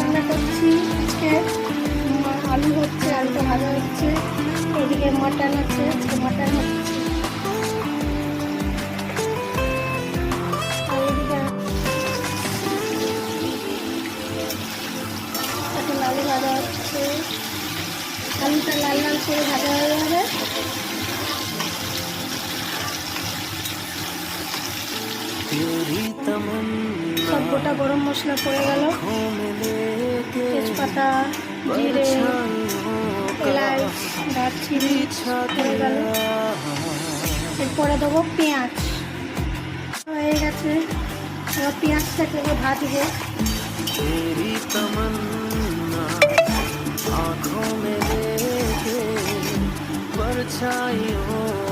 রান্না করছি আজকে। আলু হচ্ছে, আলুটা ভাজা হচ্ছে, এদিকে মটন আছে, আজকে মটন হচ্ছে। আর এদিকে এখন আলু ভাজা হচ্ছে, আলুটা লাল লাল করে ভাজা হয়ে যাবে। সব গোটা গরম মশলা পড়ে গেল, তেজপাতা, জিরে, এলাচ, দারচিনি পড়ে গেল। এরপরে দেবো পেঁয়াজ, হয়ে গেছে। এবার পেঁয়াজটাকে ভাজবো। आँखों में लेके परछाइयों